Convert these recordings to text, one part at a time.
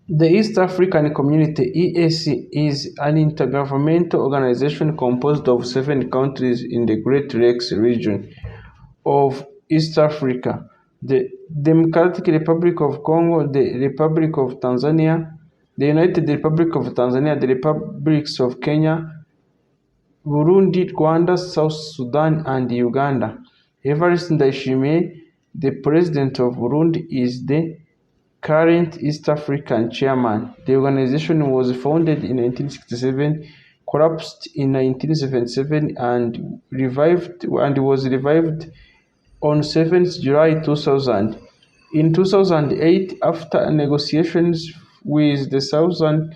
The East African Community (EAC) is an intergovernmental organization composed of 7 countries in the Great Lakes region of East Africa: the Democratic Republic of Congo, the Republic of Tanzania, the United Republic of Tanzania, the Republics of Kenya, Burundi, Rwanda, South Sudan, and Uganda. Evariste Ndayishimiye, the President of Burundi, is the current East African chairman. The organization was founded in 1967, collapsed in 1977, and was revived on 7th July 2000. In 2008, after negotiations with the Southern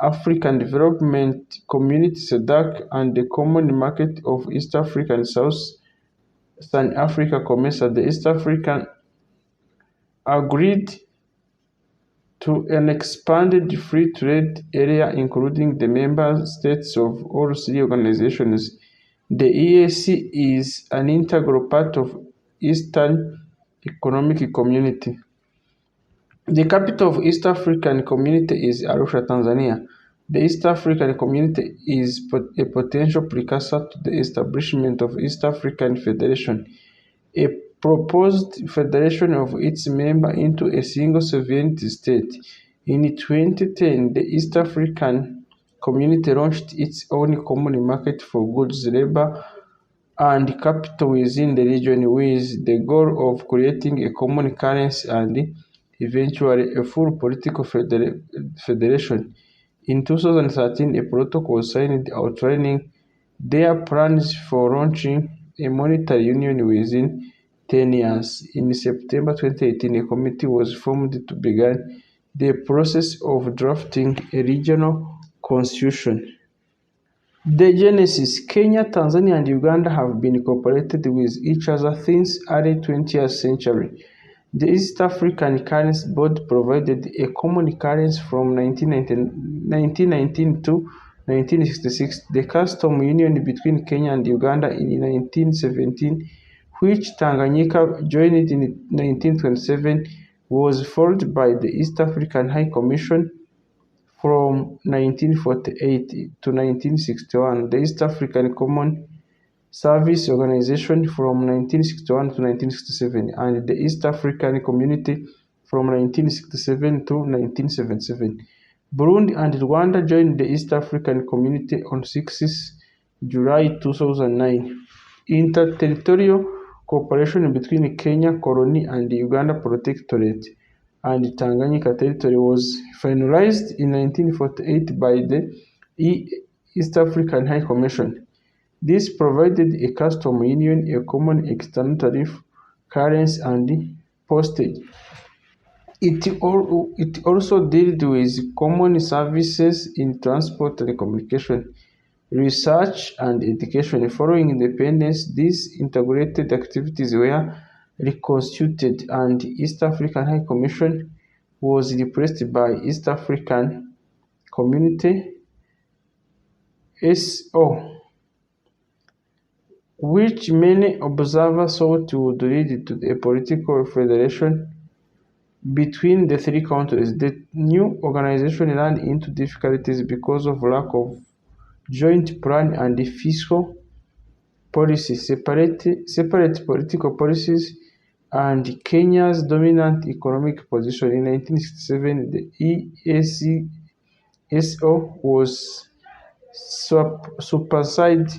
African Development Community (SADC) and the Common Market of East Africa and Southern Africa (COMESA), the East African agreed to an expanded free trade area including the member states of all 3 organizations. The EAC is an integral part of Eastern Economic Community. The capital of East African Community is Arusha, Tanzania. The East African Community is a potential precursor to the establishment of East African Federation, a proposed federation of its members into a single sovereign state. In 2010, the East African Community launched its own common market for goods, labor, and capital within the region, with the goal of creating a common currency and eventually a full political federation. In 2013, a protocol was signed outlining their plans for launching a monetary union within 10 years. In September 2018, a committee was formed to begin the process of drafting a regional constitution. The genesis: Kenya, Tanzania, and Uganda have been cooperated with each other since early 20th century. The East African Currency Board provided a common currency from 1919 to 1966. The custom union between Kenya and Uganda in 1917, which Tanganyika joined in 1927, was followed by the East African High Commission from 1948 to 1961, the East African Common Service Organization from 1961 to 1967, and the East African Community from 1967 to 1977. Burundi and Rwanda joined the East African Community on 6 July 2009. Interterritorial cooperation between Kenya Colony and Uganda Protectorate and Tanganyika Territory was finalized in 1948 by the East African High Commission. This provided a custom union, a common external tariff, currency, and postage. It also dealt with common services in transport and communication, research, and education. Following independence, these integrated activities were reconstituted, and East African High Commission was replaced by East African Community (SO), which many observers thought would lead to a political federation between the 3 countries. The new organization ran into difficulties because of lack of joint plan and fiscal policy, separate political policies, and Kenya's dominant economic position. In 1967, the EAC-SO was superseded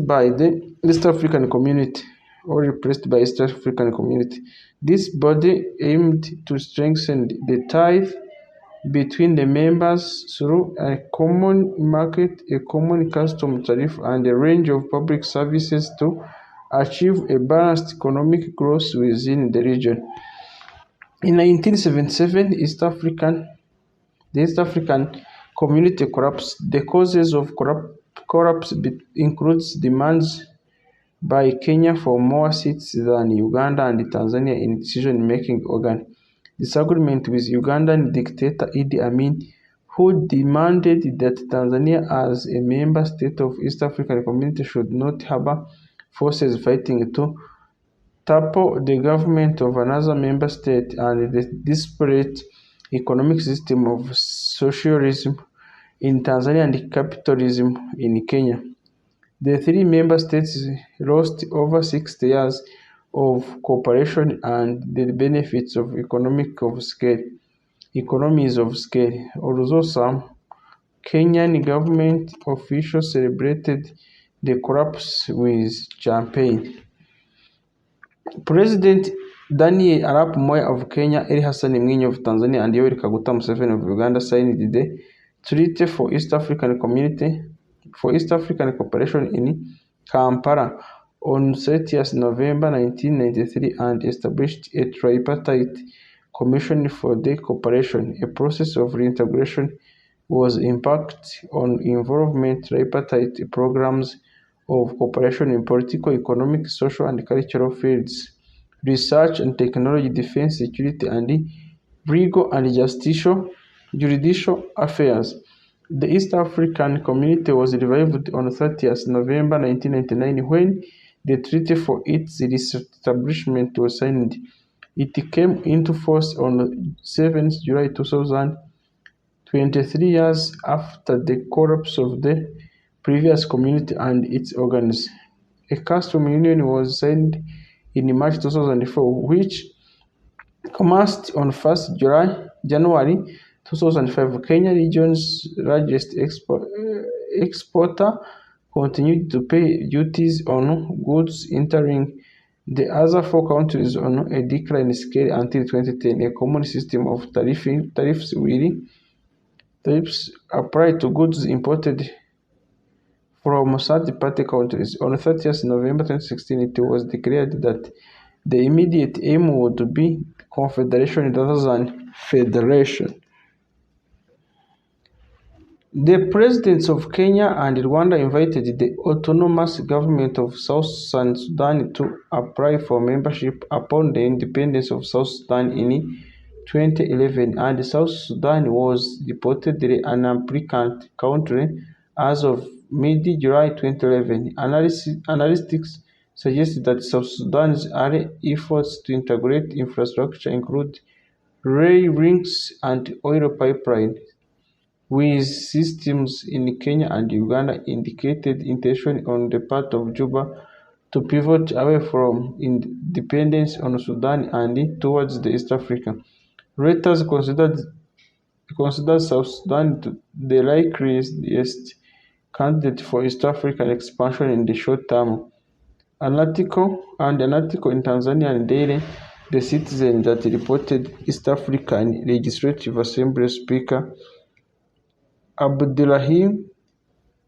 by the East African Community, or replaced by East African Community. This body aimed to strengthen the ties between the members through a common market, a common custom tariff, and a range of public services to achieve a balanced economic growth within the region. In 1977, the East African Community collapsed. The causes of collapse includes demands by Kenya for more seats than Uganda and Tanzania in decision-making organ, disagreement with Ugandan dictator Idi Amin, who demanded that Tanzania, as a member state of East African Community, should not harbor forces fighting to topple the government of another member state, and the disparate economic system of socialism in Tanzania and capitalism in Kenya. The three member states lost over 60 years of cooperation and the benefits of economies of scale. Although some Kenyan government officials celebrated the collapse with champagne. President Daniel Arap Moi of Kenya, Eli Hassan Mwinyi of Tanzania, and Yoweri Kaguta Museveni of Uganda signed the Treaty for East African Cooperation in Kampala on 30th November 1993 and established a tripartite commission for the cooperation. A process of reintegration was embarked on involving tripartite programs of cooperation in political, economic, social, and cultural fields, research and technology, defense, security, and legal and judicial affairs. The East African Community was revived on 30th November 1999 when the treaty for its establishment was signed. It came into force on 7th July 2000, 23 years after the collapse of the previous community and its organs. A custom union was signed in March 2004, which commenced on 1st January 2005. Kenya, region's largest exporter, continued to pay duties on goods entering the other four countries on a declining scale until 2010. A common system of tariffs applied to goods imported from third-party countries. On 30th November 2016, it was declared that the immediate aim would be confederation rather than federation. The presidents of Kenya and Rwanda invited the autonomous government of South Sudan to apply for membership upon the independence of South Sudan in 2011, and South Sudan was reportedly an applicant country as of mid-July 2011. Analysts suggest that South Sudan's early efforts to integrate infrastructure include rail links and oil pipelines with systems in Kenya and Uganda indicated intention on the part of Juba to pivot away from dependence on Sudan and towards the East Africa. Reuters considered South Sudan the likeliest candidate for East African expansion in the short term. An article in Tanzanian daily The Citizen that reported East African Legislative Assembly Speaker Abdulrahim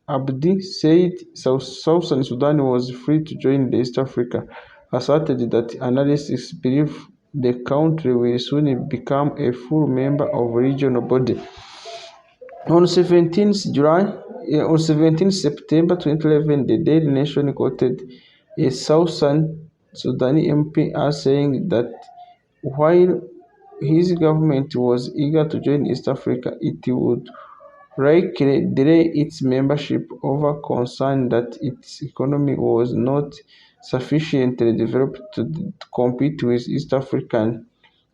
Abdi said Southern Sudan was free to join the East Africa, asserted that analysts believe the country will soon become a full member of a regional body. On 17 September 2011, the Daily Nation quoted a Southern Sudanese MP as saying that while his government was eager to join East Africa, it would likely delay its membership over concern that its economy was not sufficiently developed to compete with East African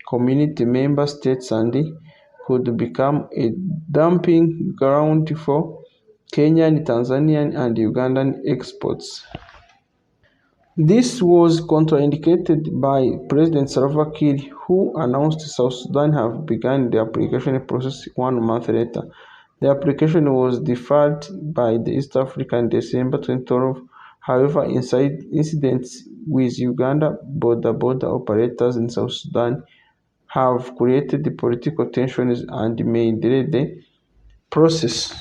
Community member states and could become a dumping ground for Kenyan, Tanzanian, and Ugandan exports. This was contraindicated by President Salva Kiir, who announced South Sudan have begun the application process 1 month later. The application was deferred by the East Africa in December 2012. However, incidents with Uganda border operators in South Sudan have created political tensions and may delay the process.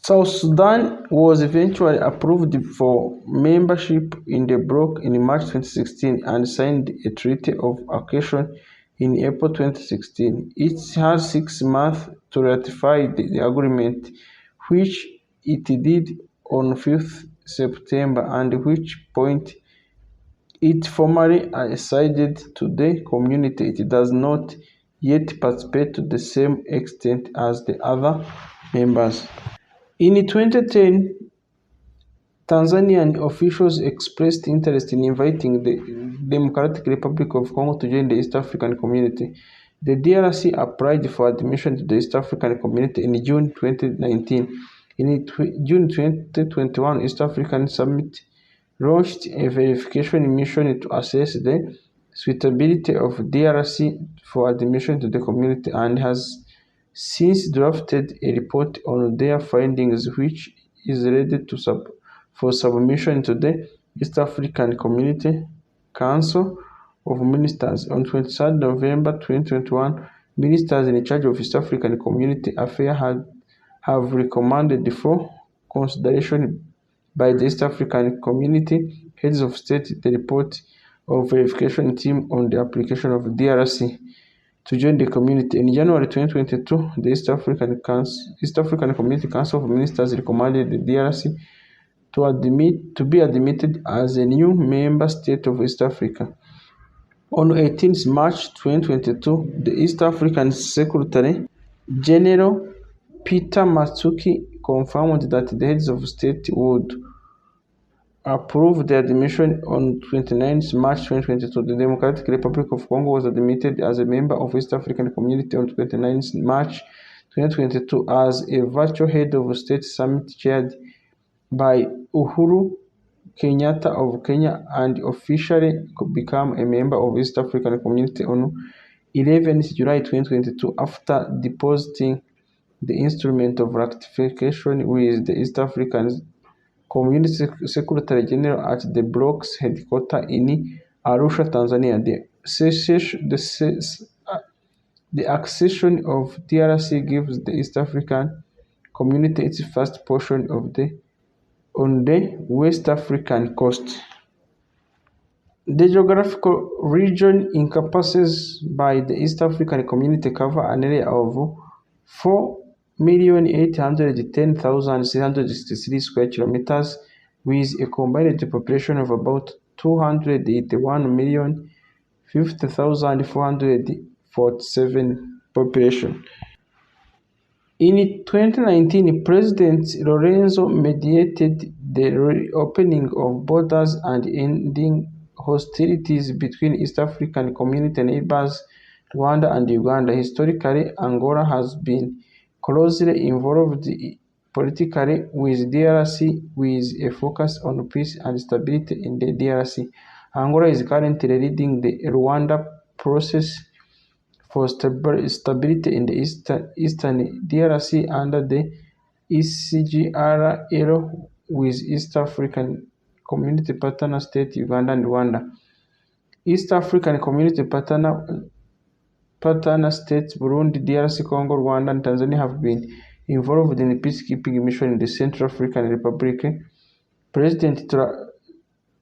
South Sudan was eventually approved for membership in the bloc in March 2016 and signed a treaty of accession in April 2016. It has 6 months to ratify the agreement, which it did on 5th September, and at which point it formally acceded to the community. It does not yet participate to the same extent as the other members. In 2010, Tanzanian officials expressed interest in inviting the Democratic Republic of Congo to join the East African Community. The DRC applied for admission to the East African Community in June 2019. In June 2021, East African Summit launched a verification mission to assess the suitability of DRC for admission to the community and has since drafted a report on their findings, which is ready for submission to the East African Community Council of Ministers. On 23 November 2021, ministers in charge of East African Community Affairs have recommended for consideration by the East African Community Heads of State the report of verification team on the application of DRC to join the community. In January 2022, the East African Community Council of Ministers recommended the DRC to be admitted as a new member state of East Africa. On 18 March 2022, the East African Secretary General Peter Matsuki confirmed that the heads of state would approve the admission on 29 March 2022. The Democratic Republic of Congo was admitted as a member of East African Community on 29 March 2022 as a virtual head of state summit chaired by Uhuru Kenyatta of Kenya, and officially became a member of East African Community on 11 July 2022 after depositing the instrument of ratification with the East African Community Secretary General at the bloc's headquarters in Arusha, Tanzania. The accession of DRC gives the East African Community its first portion on the West African coast. The geographical region encompasses by the East African Community cover an area of 4,810,663 square kilometers with a combined population of about 281,050,447 population. In 2019, President Lorenzo mediated the reopening of borders and ending hostilities between East African Community neighbors Rwanda and Uganda. Historically, Angola has been closely involved politically with DRC with a focus on peace and stability in the DRC. Angola is currently leading the Rwanda process for stability in the eastern DRC under the ECGRL with East African Community Partner State Uganda and Rwanda. East African Community Partner States Burundi, DRC, Congo, Rwanda, and Tanzania have been involved in the peacekeeping mission in the Central African Republic. President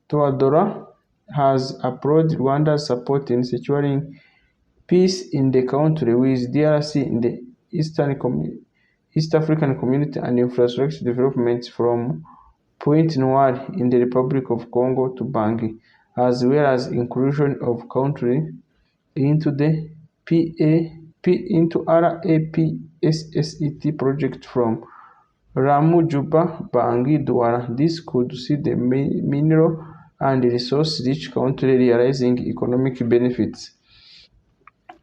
Touadera has applauded Rwanda's support in securing peace in the country, with DRC in the East African Community and infrastructure developments from Pointe Noire in the Republic of Congo to Bangui, as well as inclusion of country into the RAPSSET project from Ramu, Juba, Bangui, Douala. This could see the mineral and resource-rich country realizing economic benefits.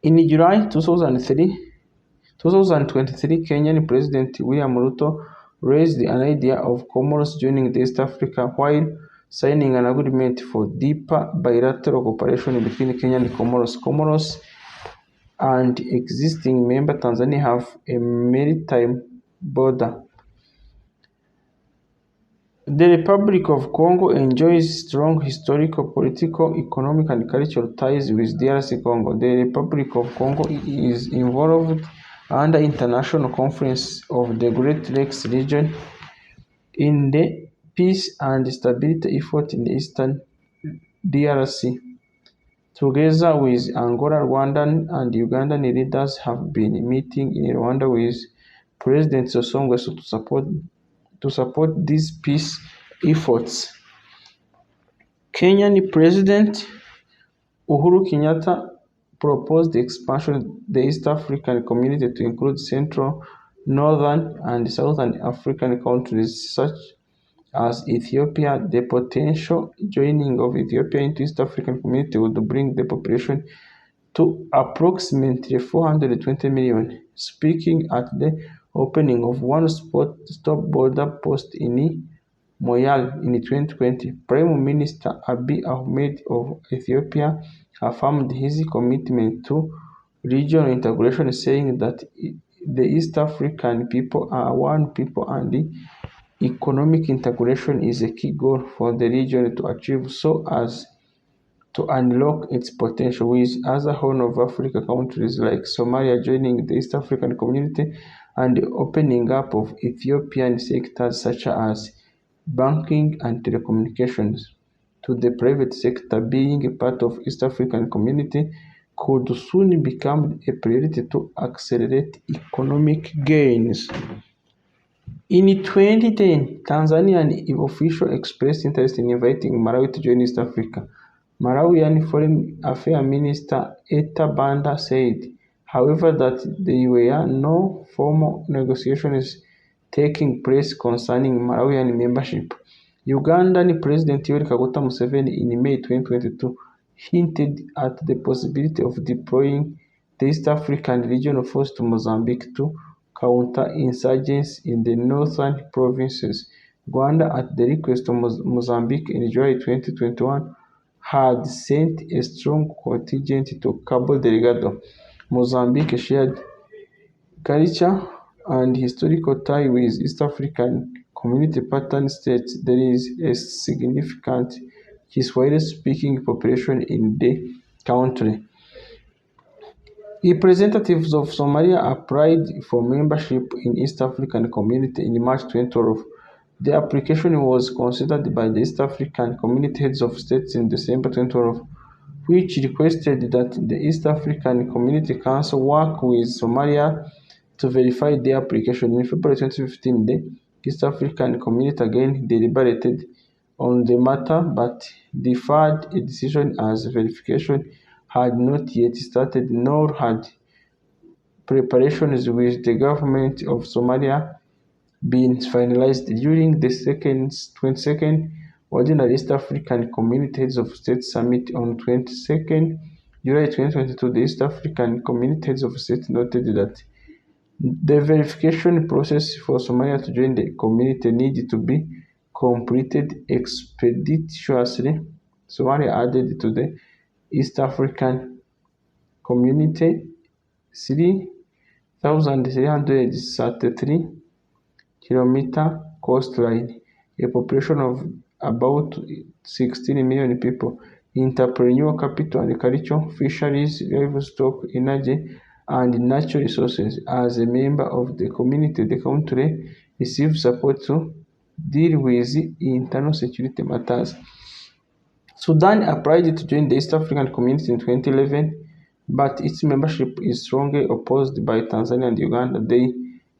In July 2023, Kenyan President William Ruto raised an idea of Comoros joining the East Africa while signing an agreement for deeper bilateral cooperation between Kenya and Comoros. Comoros and existing member Tanzania have a maritime border. The Republic of Congo enjoys strong historical, political, economic, and cultural ties with DRC Congo. The Republic of Congo is involved under International Conference of the Great Lakes region in the peace and stability effort in the Eastern DRC. Together with Angola, Rwandan, and Ugandan leaders have been meeting in Rwanda with President Sassou Nguesso to support these peace efforts. Kenyan President Uhuru Kenyatta proposed the expansion of the East African Community to include Central, Northern, and Southern African countries such as Ethiopia. The potential joining of Ethiopia into East African Community would bring the population to approximately 420 million. Speaking at the opening of one stop border post in Moyale in 2020, Prime Minister Abiy Ahmed of Ethiopia affirmed his commitment to regional integration, saying that the East African people are one people and economic integration is a key goal for the region to achieve so as to unlock its potential, with other Horn of Africa countries like Somalia joining the East African community and the opening up of Ethiopian sectors such as banking and telecommunications to the private sector. Being a part of East African community could soon become a priority to accelerate economic gains. In 2010, Tanzanian officials expressed interest in inviting Malawi to join East Africa. Malawian Foreign Affairs Minister Etta Banda said, however, that there were no formal negotiations taking place concerning Malawian membership. Ugandan President Yoweri Kaguta Museveni in May 2022 hinted at the possibility of deploying the East African Regional Force to Mozambique to counter insurgency in the northern provinces. Rwanda, at the request of Mozambique in July 2021, had sent a strong contingent to Cabo Delgado. Mozambique shared culture and historical tie with East African community partner states. There is a significant Kiswahili-speaking population in the country. Representatives of Somalia applied for membership in East African Community in March 2012. The application was considered by the East African Community Heads of States in December 2012, which requested that the East African Community Council work with Somalia to verify the application. In February 2015, the East African Community again deliberated on the matter but deferred a decision as verification had not yet started, nor had preparations with the government of Somalia been finalized. During the 22nd Ordinary East African Community Heads of State Summit on 22nd July 2022, the East African Community Heads of State noted that the verification process for Somalia to join the community needed to be completed expeditiously. Somalia added to the East African Community 3,333 kilometer coastline, a population of about 16 million people, entrepreneurial capital and culture, fisheries, livestock, energy, and natural resources. As a member of the community, the country receives support to deal with internal security matters. Sudan applied to join the East African Community in 2011, but its membership is strongly opposed by Tanzania and Uganda. They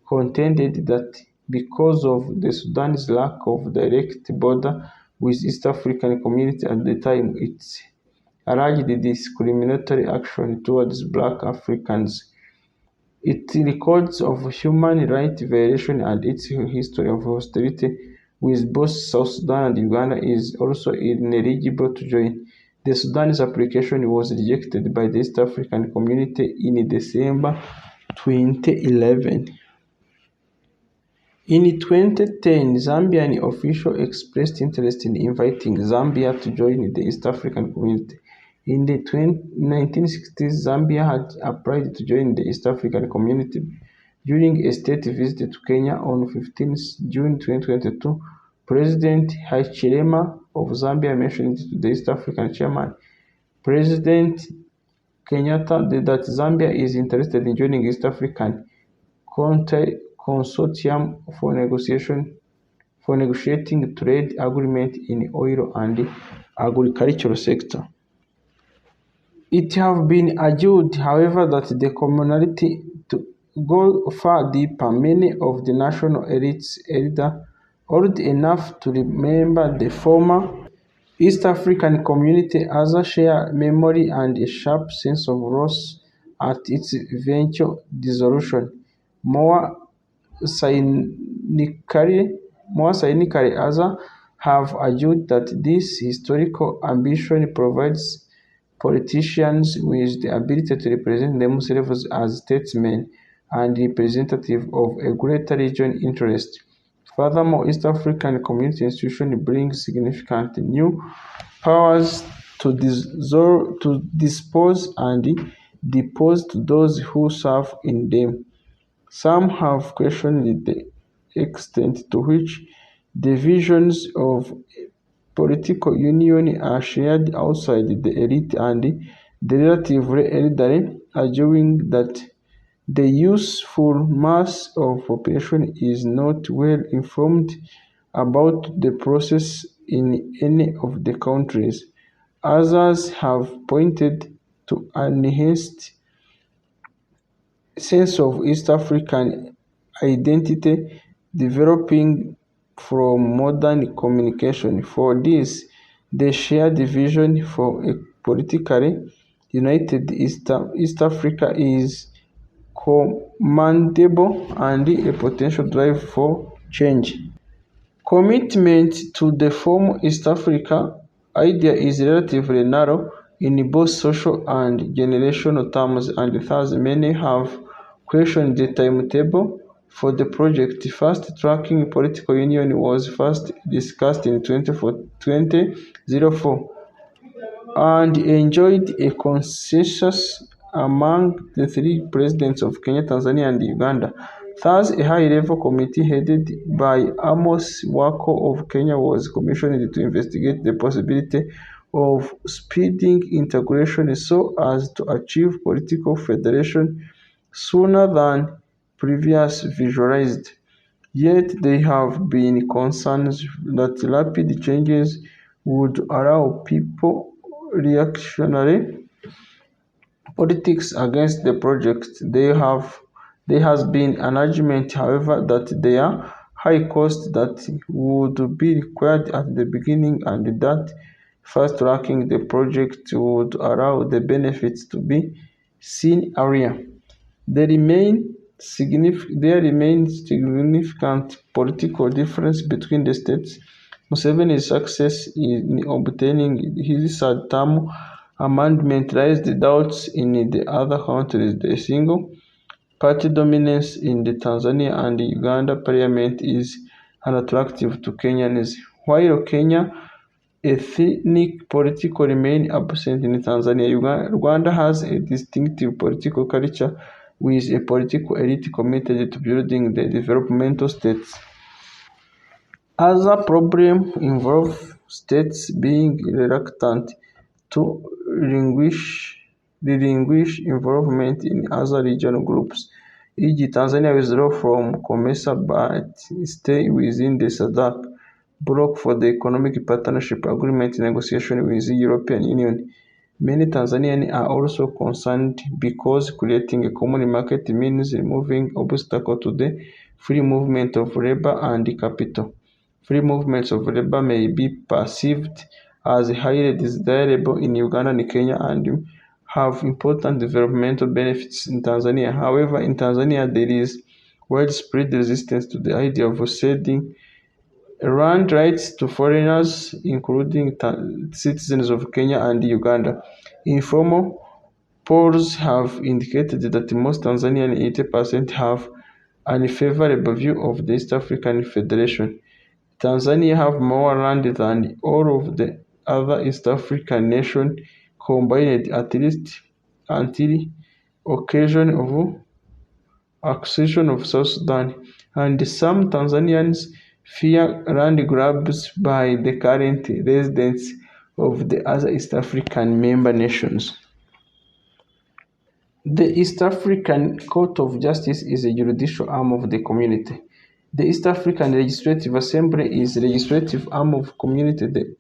contended that because of the Sudan's lack of direct border with East African Community at the time, it alleged discriminatory action towards black Africans. Its records of human rights violations and its history of hostility with both South Sudan and Uganda is also ineligible to join. The Sudanese application was rejected by the East African Community in December 2011. In 2010, Zambian officials expressed interest in inviting Zambia to join the East African Community. In the 1960s, Zambia had applied to join the East African Community. During a state visit to Kenya on 15 June 2022, President Hichilema of Zambia mentioned to the East African chairman, President Kenyatta, that Zambia is interested in joining East African Consortium for negotiating trade agreement in oil and agricultural sector. It has been argued, however, that the commonality to go far deeper. Many of the national elites either old enough to remember the former East African Community, others share memory and a sharp sense of loss at its eventual dissolution. More cynically, others have argued that this historical ambition provides politicians with the ability to represent themselves as statesmen and representative of a greater region interest. Furthermore, East African Community Institution brings significant new powers to dispose and depose those who serve in them. Some have questioned the extent to which the visions of political union are shared outside the elite and the relatively elderly, arguing that the useful mass of population is not well informed about the process in any of the countries. Others have pointed to an enhanced sense of East African identity developing from modern communication. For this, they share the vision for a politically united East Africa is commendable and a potential drive for change. Commitment to the former East Africa idea is relatively narrow in both social and generational terms, and thus many have questioned the timetable for the project. Fast-tracking political union was first discussed in 2004 and enjoyed a consensus among the three presidents of Kenya, Tanzania, and Uganda. Thus, a high-level committee headed by Amos Wako of Kenya was commissioned to investigate the possibility of speeding integration so as to achieve political federation sooner than previously visualized. Yet there have been concerns that rapid changes would allow people reactionary politics against the project. There has been an argument, however, that there are high costs that would be required at the beginning and that fast-tracking the project would allow the benefits to be seen earlier. There remains significant political difference between the states. Museveni's success in obtaining his third term amendment raised doubts in the other countries. The single-party dominance in the Tanzania and Uganda parliament is unattractive to Kenyans, while Kenya ethnic politics remain absent in Tanzania. Rwanda has a distinctive political culture with a political elite committed to building the developmental states. Other problems involve states being reluctant to relinquish involvement in other regional groups, e.g. Tanzania withdraw from COMESA but stay within the SADC bloc for the Economic Partnership Agreement negotiation with the European Union. Many Tanzanians are also concerned because creating a common market means removing obstacles to the free movement of labor and capital. Free movements of labor may be perceived as highly desirable in Uganda and Kenya and have important developmental benefits in Tanzania. However, in Tanzania, there is widespread resistance to the idea of ceding land rights to foreigners, including citizens of Kenya and Uganda. Informal polls have indicated that most Tanzanians, 80%, have an unfavorable view of the East African Federation. Tanzania have more land than all of the other East African nations combined, at least until accession of South Sudan, and some Tanzanians fear land grabs by the current residents of the other East African member nations. The East African Court of Justice is a judicial arm of the community. The East African Legislative Assembly is the legislative arm of the community. The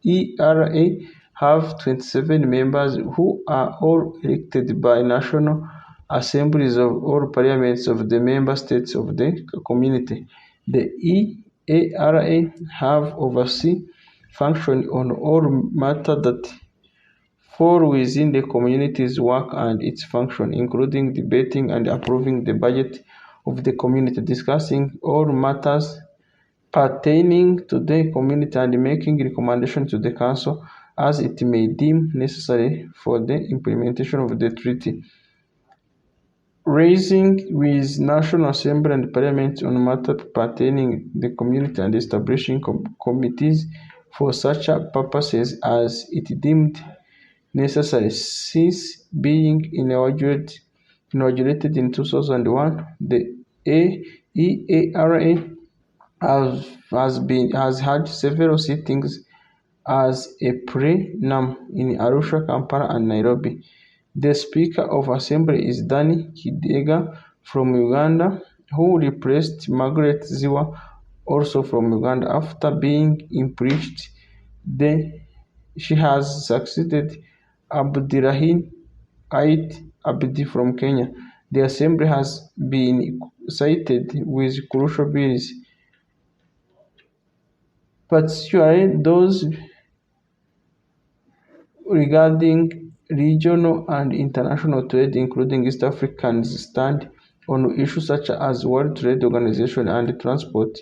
ERA have 27 members who are all elected by national assemblies of all parliaments of the member states of the community. The EARA have oversight function on all matters that fall within the community's work and its function, including debating and approving the budget of the community, discussing all matters pertaining to the community, and making recommendations to the council as it may deem necessary for the implementation of the treaty. Raising with National Assembly and Parliament on matters pertaining to the community and establishing committees for such purposes as it deemed necessary. Since being inaugurated in 2001, the EARA has had several sittings as a plenum in Arusha, Kampala, and Nairobi. The Speaker of Assembly is Danny Kidega from Uganda, who replaced Margaret Ziwa, also from Uganda, after being impeached. She has succeeded Abdirahim Ait Abdi from Kenya. The Assembly has been cited with crucial bills, particularly those regarding regional and international trade, including East Africa's stand on issues such as World Trade Organization and transport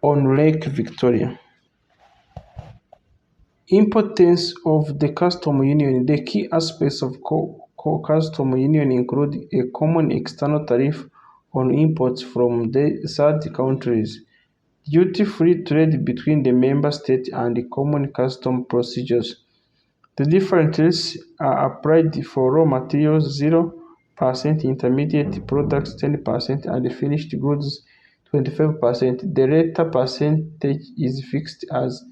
on Lake Victoria. Importance of the custom union. The key aspects of custom union include a common external tariff on imports from the third countries, duty-free trade between the member states, and common custom procedures. The different rates are applied for raw materials 0%, intermediate products 10%, and finished goods 25%. The latter percentage is fixed as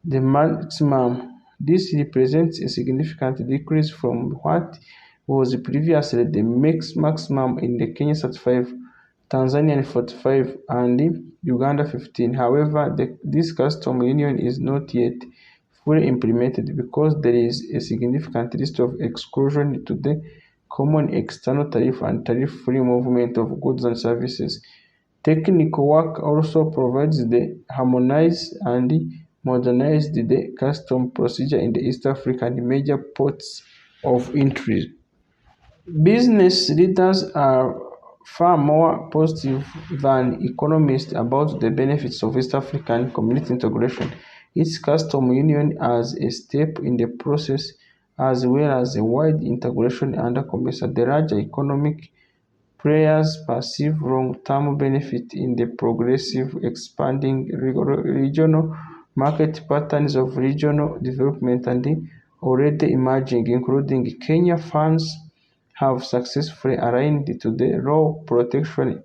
the maximum. This represents a significant decrease from what was previously the maximum in the Kenya 35, Tanzania 45, and Uganda 15. However, this custom union is not yet fully implemented because there is a significant list of exclusions to the common external tariff and tariff-free movement of goods and services. Technical work also provides the harmonized and modernized the custom procedure in the East African major ports of entry. Business leaders are far more positive than economists about the benefits of East African community integration. Its custom union as a step in the process, as well as a wide integration under COMESA. The larger economic players perceive long-term benefit in the progressive, expanding regional market patterns of regional development and already emerging, including Kenya. Funds have successfully aligned to the law protection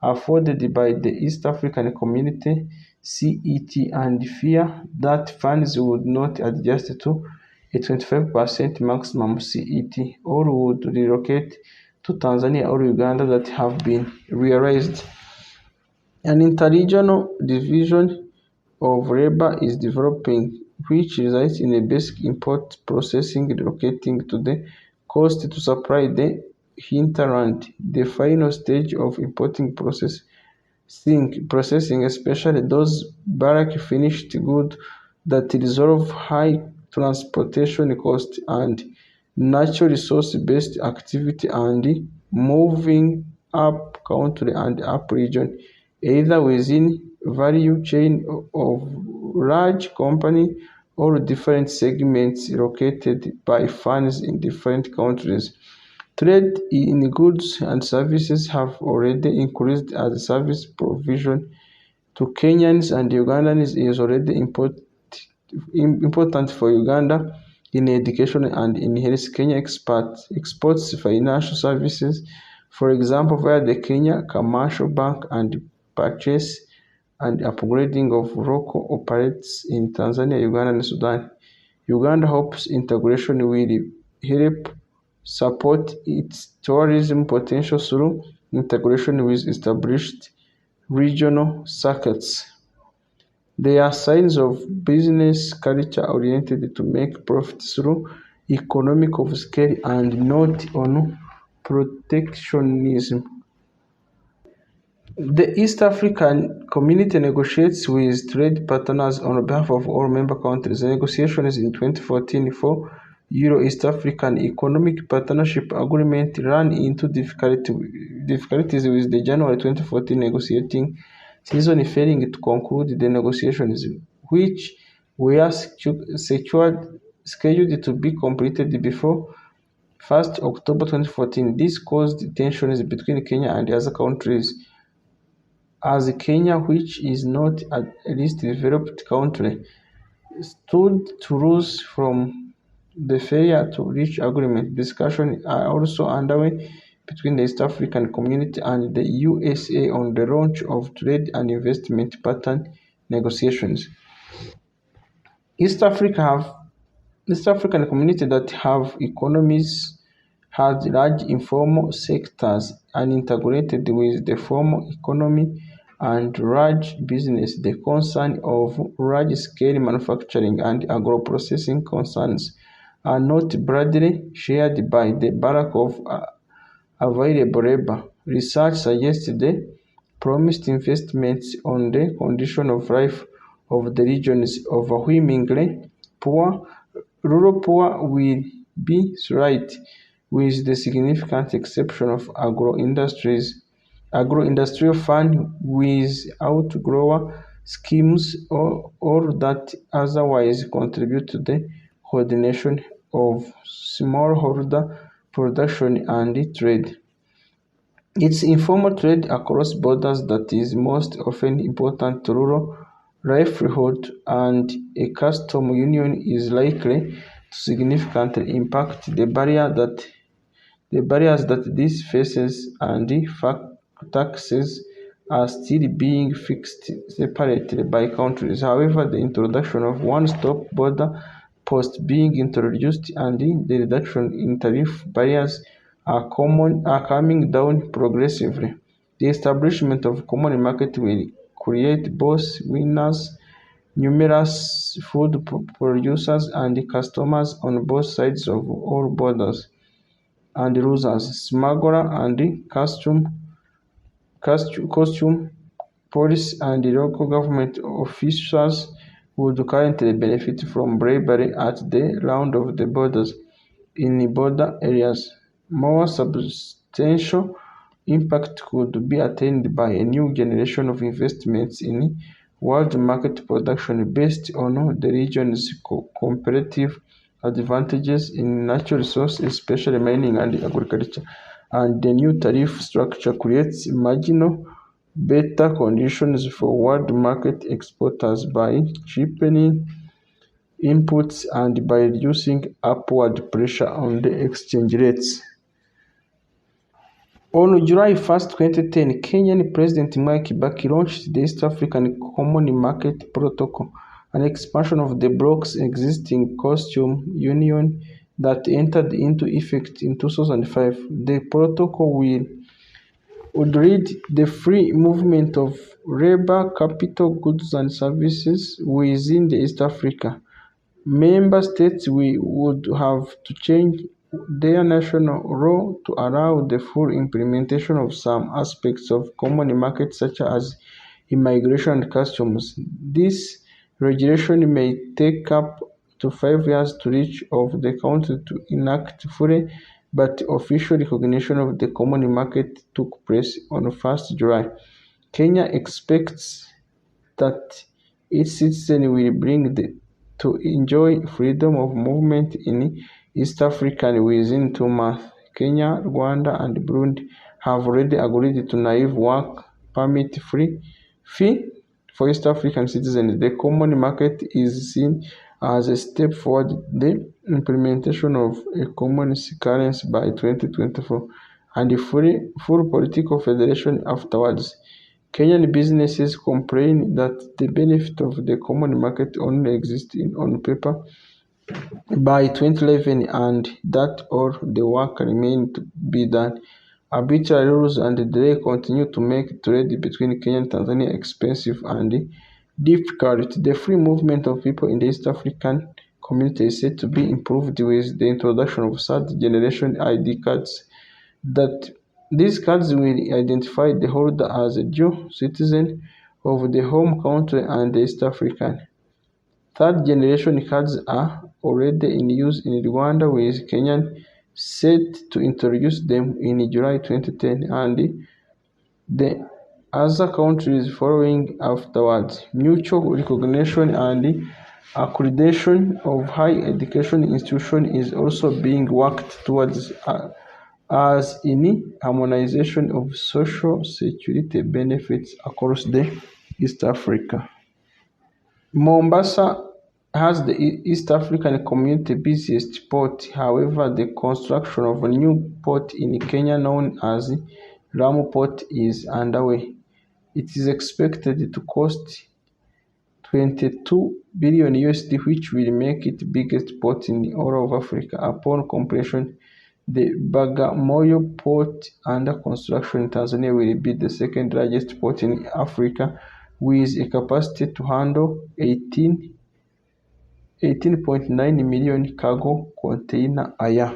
afforded by the East African Community (CET) and fear that funds would not adjust to a 25% maximum CET or would relocate to Tanzania or Uganda that have been realized. An interregional division of labor is developing, which results in a basic import processing relocating to the coast to supply the hinterland. The final stage of importing processing, especially those bulk finished goods that resolve high transportation costs and natural resource-based activity, and moving up country and up region, either within value chain of large company or different segments located by funds in different countries. Trade in goods and services have already increased as service provision to Kenyans and Ugandans is already important for Uganda in education and in health. Kenya exports financial services, for example, via the Kenya Commercial Bank, and purchase and upgrading of local operates in Tanzania, Uganda, and Sudan. Uganda hopes integration will help support its tourism potential through integration with established regional circuits. They are signs of business culture oriented to make profit through economic of scale and not on protectionism. The East African Community negotiates with trade partners on behalf of all member countries. The negotiations in 2014 for Euro-East African Economic Partnership Agreement ran into difficulties with the January 2014 negotiating season failing to conclude the negotiations, which were scheduled to be completed before 1st October 2014. This caused tensions between Kenya and other countries, as Kenya, which is not a least developed country, stood to lose from the failure to reach agreement. Discussions are also underway between the East African Community and the USA on the launch of trade and investment pattern negotiations. East African communities that have economies has large informal sectors unintegrated with the formal economy and large business. The concern of large-scale manufacturing and agro-processing concerns are not broadly shared by the bulk of available labor. Research suggests the promised investments on the condition of life of the regions overwhelmingly poor. Rural poor will be slight, with the significant exception of agro-industrial fund without grower schemes or that otherwise contribute to the coordination of smallholder production and trade. It's informal trade across borders that is most often important to rural livelihood, and a custom union is likely to significantly impact the barriers that this faces, and the fact taxes are still being fixed separately by countries. However, the introduction of one-stop border posts being introduced and the reduction in tariff barriers are coming down progressively. The establishment of common market will create both winners, numerous food producers and customers on both sides of all borders, and losers, smuggler and costume police and local government officials would currently benefit from bribery at the round of the borders. In border areas, more substantial impact could be attained by a new generation of investments in world market production based on the region's comparative advantages in natural resources, especially mining and agriculture, and the new tariff structure creates marginal better conditions for world market exporters by cheapening inputs and by reducing upward pressure on the exchange rates. On July 1st, 2010, Kenyan President Mwai Kibaki launched the East African Common Market Protocol, an expansion of the bloc's existing customs union that entered into effect in 2005. The protocol would read the free movement of labor, capital, goods and services within the East Africa. Member states would have to change their national law to allow the full implementation of some aspects of common market such as immigration and customs. This regulation may take up to 5 years to reach of the country to enact fully, but official recognition of the common market took place on 1st July. Kenya expects that its citizens will to enjoy freedom of movement in East Africa within 2 months. Kenya, Rwanda, and Burundi have already agreed to naive work permit fee for East African citizens. The common market is seen as a step forward the implementation of a common currency by 2024 and a full political federation afterwards. Kenyan businesses complain that the benefit of the common market only exists on paper by 2011 and that all the work remains to be done. Arbitrary rules and delay continue to make trade between Kenya and Tanzania expensive and difficult. The free movement of people in the East African community is said to be improved with the introduction of third-generation ID cards. That these cards will identify the holder as a dual citizen of the home country and the East African. Third-generation cards are already in use in Rwanda, with Kenya set to introduce them in July 2010 and the other countries following afterwards. Mutual recognition and Accreditation of higher education institutions is also being worked towards, as in harmonization of social security benefits across the East Africa. Mombasa has the East African community busiest port. However, the construction of a new port in Kenya known as Lamu Port is underway. It is expected to cost 22 billion USD, which will make it the biggest port in all of Africa. Upon completion, the Bagamoyo port under construction in Tanzania will be the second largest port in Africa, with a capacity to handle 18.9 million cargo container a year.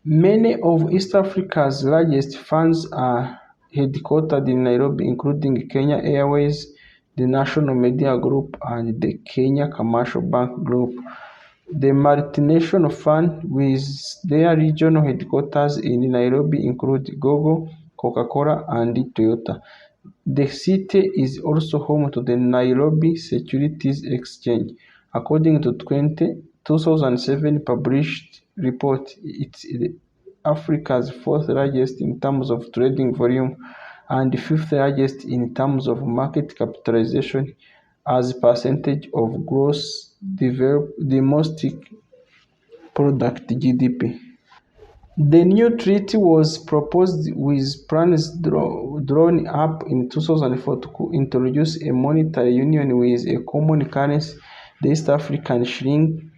Many of East Africa's largest funds are headquartered in Nairobi, including Kenya Airways, the National Media Group, and the Kenya Commercial Bank Group. The multinational funds with their regional headquarters in Nairobi include Google, Coca-Cola, and Toyota. The city is also home to the Nairobi Securities Exchange. According to 2007 published report, it's Africa's fourth largest in terms of trading volume and fifth largest in terms of market capitalization as percentage of gross domestic product (GDP). The new treaty was proposed with plans drawn up in 2004 to introduce a monetary union with a common currency, the East African shilling,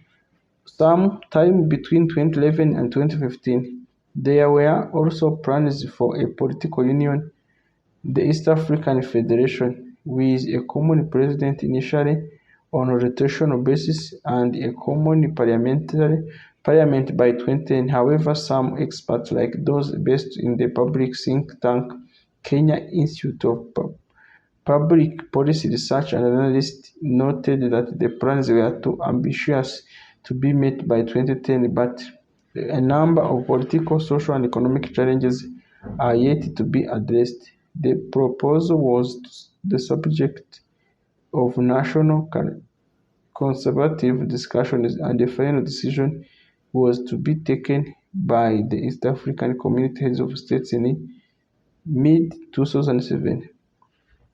sometime between 2011 and 2015. There were also plans for a political union, the East African Federation, with a common president initially on a rotational basis and a common parliament by 2010. However, some experts, like those based in the public think tank Kenya Institute of Public Policy Research and Analysis, noted that the plans were too ambitious to be met by 2010, but a number of political, social, and economic challenges are yet to be addressed. The proposal was the subject of national conservative discussions, and the final decision was to be taken by the East African Community Heads of States in mid-2007.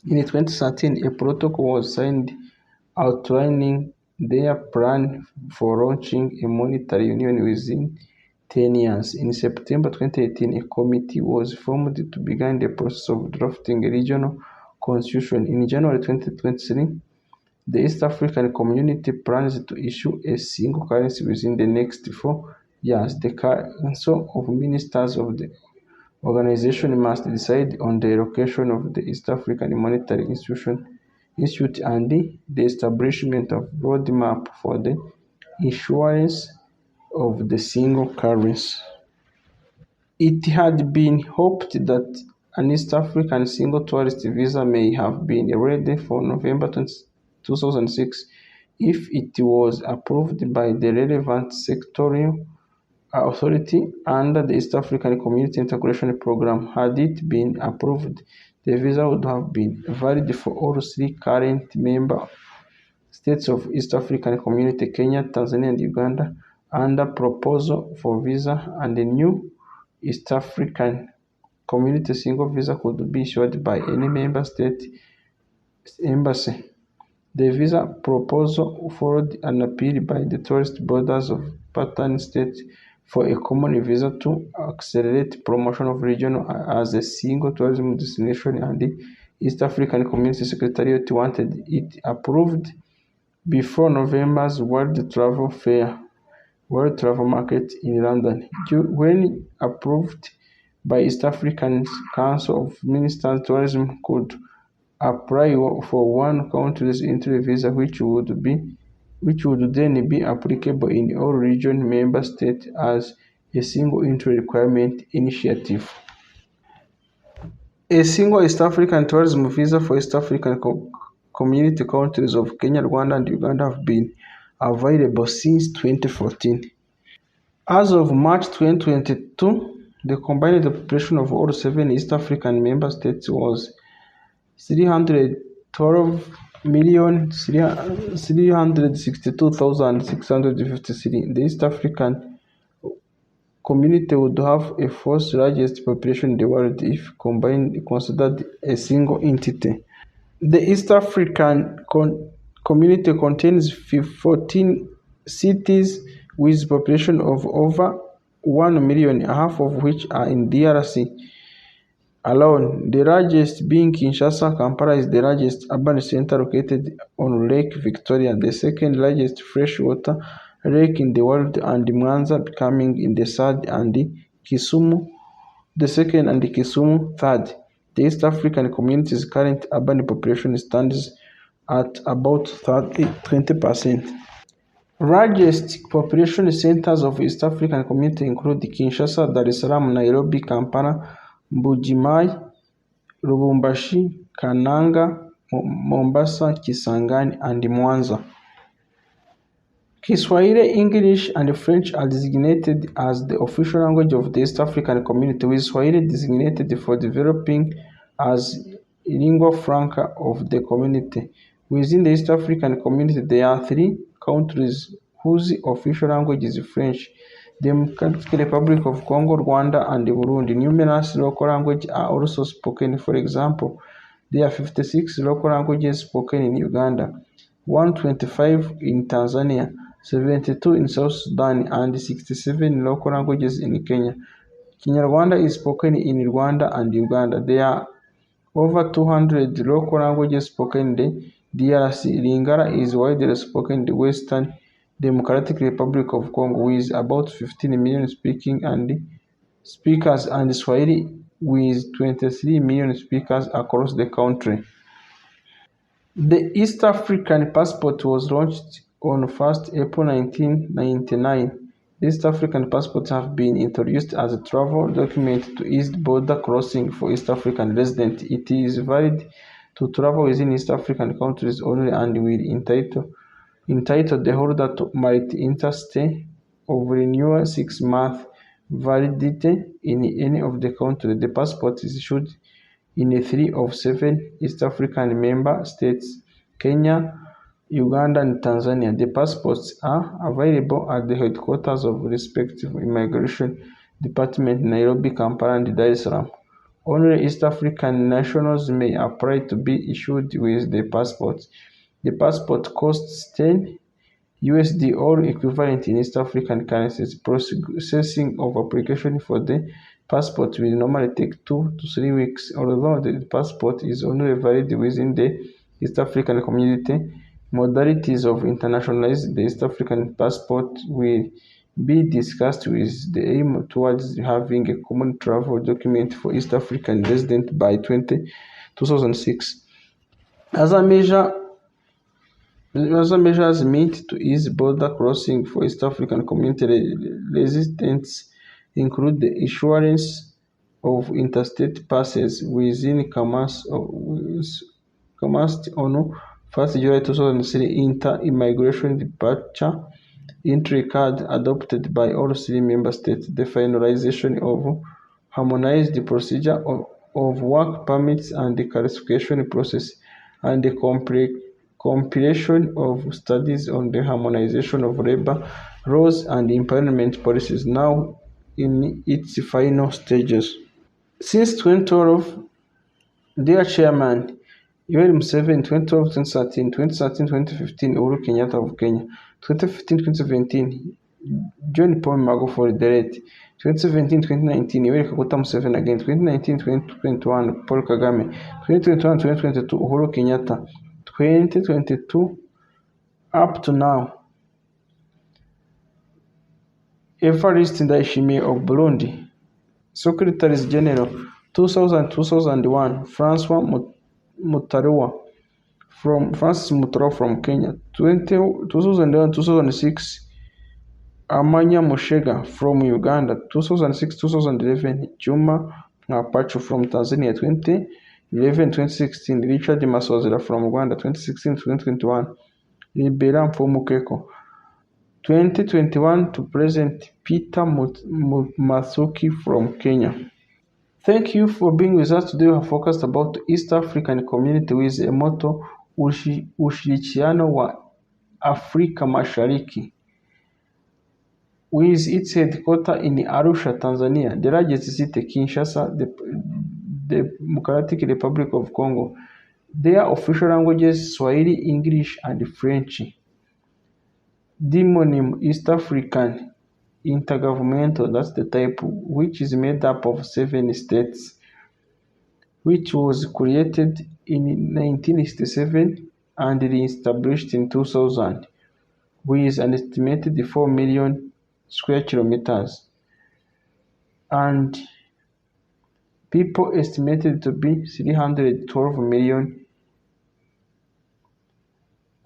In 2013, a protocol was signed outlining their plan for launching a monetary union within 10 years. In September 2018, a committee was formed to begin the process of drafting a regional constitution. In January 2023, the East African Community plans to issue a single currency within the next 4 years. The Council of Ministers of the organization must decide on the location of the East African Monetary Institute and the establishment of a roadmap for the issuance of the single currency. It had been hoped that an East African single tourist visa may have been ready for November 2006 if it was approved by the relevant sectorial authority under the East African Community Integration Program. Had it been approved, the visa would have been valid for all three current member states of East African Community, Kenya, Tanzania, and Uganda, under proposal for visa, and the new East African Community single visa could be issued by any member state embassy. The visa proposal followed an appeal by the tourist borders of partner states for a common visa to accelerate promotion of region as a single tourism destination, and the East African Community Secretariat wanted it approved before November's World Travel Market in London. When approved by East African Council of Ministers, tourism could apply for one country's entry visa, which would then be applicable in all region member states as a single entry requirement initiative. A single East African tourism visa for East African community countries of Kenya, Rwanda, and Uganda have been available since 2014. As of March 2022, the combined population of all 7 East African member states was 312 1,362,653. The East African community would have a fourth largest population in the world if considered a single entity. The East African community contains 14 cities with population of over 1 million, half of which are in DRC alone. The largest being Kinshasa. Kampala is the largest urban center located on Lake Victoria, the second largest freshwater lake in the world, and Mwanza becoming in the third, and Kisumu the second, and Kisumu third. The East African community's current urban population stands at about 20%. Largest population centers of East African community include Kinshasa, Dar es Salaam, Nairobi, Kampala, Mbuji-Mayi, Lubumbashi, Kananga, Mombasa, Kisangani, and Mwanza. Kiswahili, English, and French are designated as the official language of the East African community, with Swahili designated for developing as lingua franca of the community. Within the East African community, there are 3 countries whose official language is French: the Democratic Republic of Congo, Rwanda, and Burundi. Numerous local languages are also spoken. For example, there are 56 local languages spoken in Uganda, 125 in Tanzania, 72 in South Sudan, and 67 local languages in Kenya. Kinyarwanda is spoken in Rwanda and Uganda. There are over 200 local languages spoken in the DRC. Lingala is widely spoken in the Western Democratic Republic of Congo, with about 15 million speakers, and Swahili with 23 million speakers across the country. The East African passport was launched on 1st April 1999. East African passports have been introduced as a travel document to ease border crossing for East African residents. It is valid to travel within East African countries only, and will entitle the holder to interstate of renewal 6-month validity in any of the countries. The passport is issued in 3 of 7 East African member states: Kenya, Uganda, and Tanzania. The passports are available at the headquarters of respective immigration department in Nairobi, Kampala, and Dar es Salaam. Only East African nationals may apply to be issued with the passport. The passport costs $10 or equivalent in East African currencies. Processing of application for the passport will normally take 2 to 3 weeks. Although the passport is only valid within the East African community, modalities of internationalizing the East African passport will be discussed with the aim towards having a common travel document for East African residents by 2006. Other measures meant to ease border crossing for East African community residents include the issuance of interstate passes within commerce on 1st July 2003, inter-immigration departure entry card adopted by all 3 member states, the finalization of harmonized procedure of work permits and the classification process, and the compilation of studies on the harmonization of labor laws and employment policies, now in its final stages. Since 2012, dear Chairman Yoweri Museveni, 2012-2013, 2013-2015 Uhuru Kenyatta of Kenya, 2015-2017 John Paul Magufuli the late, 2017-2019 Yoweri Kaguta Museveni again, 2019-2021 Paul Kagame, 2021-2022 Uhuru Kenyatta, 2022 up to now Evariste Ndayishimiye of Burundi. Secretaries General 2000-2001 Francis Mutarawa from Kenya. 2001-2006 Amanya Mushega from Uganda. 2006-2011 Juma Mwapachu from Tanzania. 2011-2016 Richard Masozera from Rwanda. 2016-2021 Libera Mfumukeko. 2021 to present Peter Mathuki from Kenya. Thank you for being with us today. We have focused about East African community with a motto Ushirikiano wa Afrika Mashariki, with its headquarters in Arusha, Tanzania, the largest city, Kinshasa, the Democratic Republic of Congo. Their official languages Swahili, English, and French. Demonym East African Intergovernmental, that's the type, which is made up of 7 states, which was created in 1967 and re-established in 2000, with an estimated 4 million square kilometers and people estimated to be 312 million.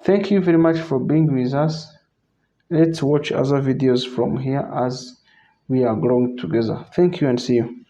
Thank you very much for being with us. Let's watch other videos from here as we are growing together. Thank you and see you.